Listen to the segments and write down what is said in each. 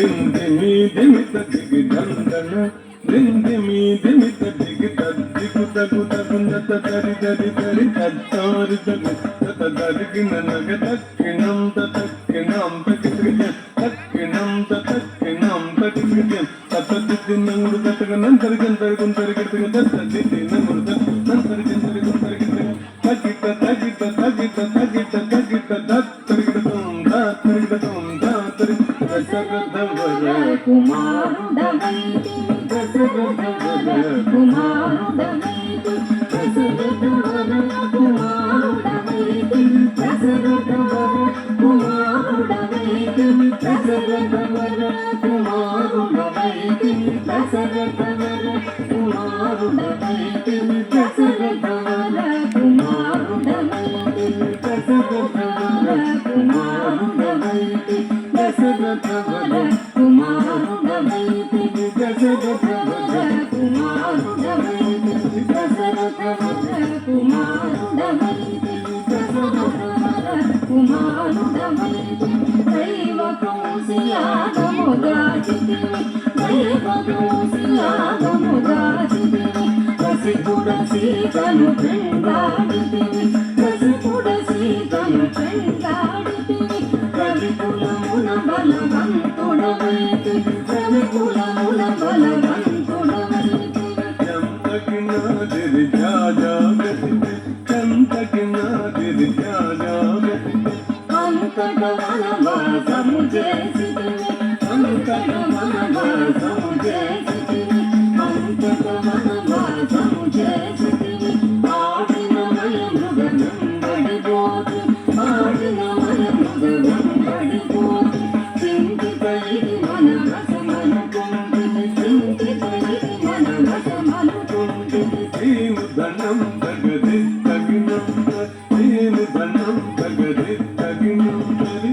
దిందిమి దిమిత దిగి దందన దిందిమి దిమిత దిగి తద్దిగు తగు తగుందత తరి తరి తరి తత్తారి తగు తత తరిగిన నగ తక్కిణం తక్కిణం తక్కిన తక్కిణం తక్కిణం తక్కిన తత దిద్ది నంగుడు తట్టగనం తరిగం తరిగం తరిగిన తత దిద్ది నంగుడు తరిగం తరిగం తరిగిన తగిట తగిట తగిట తగిట తగిట దత్ తరిగిడతం దత్ తరిగిడతం దత్ తరిగిడ దశరథవర కుమారుడవైతి దశరథవర కుమారుడవైతి దశరథవర కుమారుడవైతి దశరథవర కుమారుడవైతి దశరథవర కుమారుడవైతి దశరథవర కుమారుడవైతి దశరథవర కుమారుడవైతి దశరథవర కుమారుడవైతి దశరథవర కుమారుడవైతి దశరథవర కుమారుడవైతి దశరథవర కుమారుడవైతి దశరథవర కుమారుడవైతి దైవకౌశియాగముగాచితివి దైవకౌశియాగముగాచితివి రసికుడ సీతను పెంగాడితివి రసికుడ సీతను పెంగాడితివి రవికులమున బలవంతుడవైతి రవికులమున బలవంతుడవైతి చంతకినాదిరి జాజాగతికి చంతకినాదిరి జాజాగతికి అంతట వనవాసము చేసితివి అంతట వనవాసము చేసితివి అంతట వనవాసము చేసితివి ఆడినమయ మృగంబడిపోతు ఆడినమయ మృగంబడిపోతు చింతితైది మన వశమనుకుంటివి చింతితైది మన వశమనుకుంటివి నేను ధనం తగది తగినం నేను ధనం తగది తగినం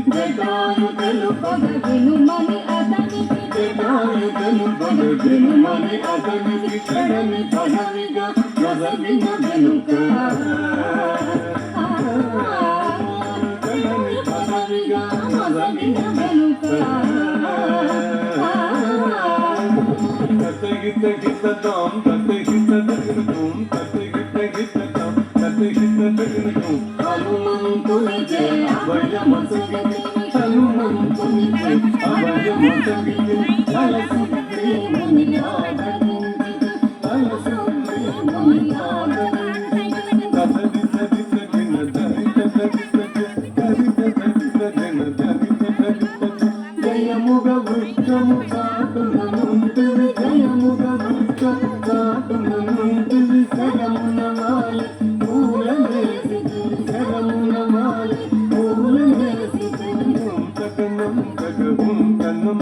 జటాయు తెలుపగ వినుమని అతనికి జటాయు తెలుపగ వినుమని అతనికి కడని పదవిగా నొసగిన వెనుక కడని పదవిగా నొసగిన వెనుక తతగిత గితతాం తతగిత తగినకం తతగిత గితతాం తతగిత తగినకం హనుమంతుని జయ అభయమసగితివి హనుమంతుని జయ అభయమసగితివి అలసుగ్రీవుని ఆదరించితి అలసుగ్రీవుని ఆదరించితి తతగిత గితగిన తరిత తగిత తరిత తగిత జన తరిత తగిత జయముగ వృక్షము చాటుననుంటివి జయముగ వృక్షము చాటుననుంటివి శరమున వాలి పూల వేసితివి శరమున వాలి పూల వేసితివి తగనం తగహం కన్నం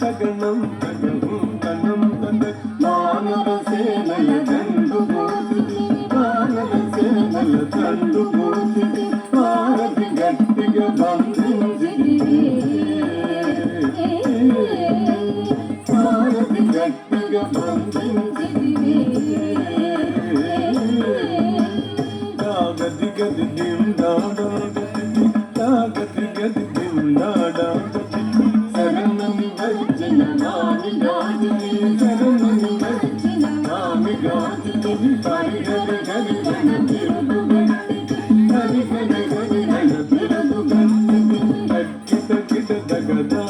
తగనం తగహం కన్నం తగ వానర సేనల దండు పోసితివి వానర సేనల దండు పోసితివి వారధి గట్టిగా బంధించితివి వారధి గట్టిగా బంధించితివి గది గది దిం దాడా గది తాగది గది దిం దాడా శరణని వచ్చిన వాణి గాజిని శరణని వచ్చిన వాణి గాజిని పరిగణ గరిగణ తిరుగు గట్టికి పరిగణ గరిగణ తిరుగు గట్టికి తగ్గిత గిట దగదా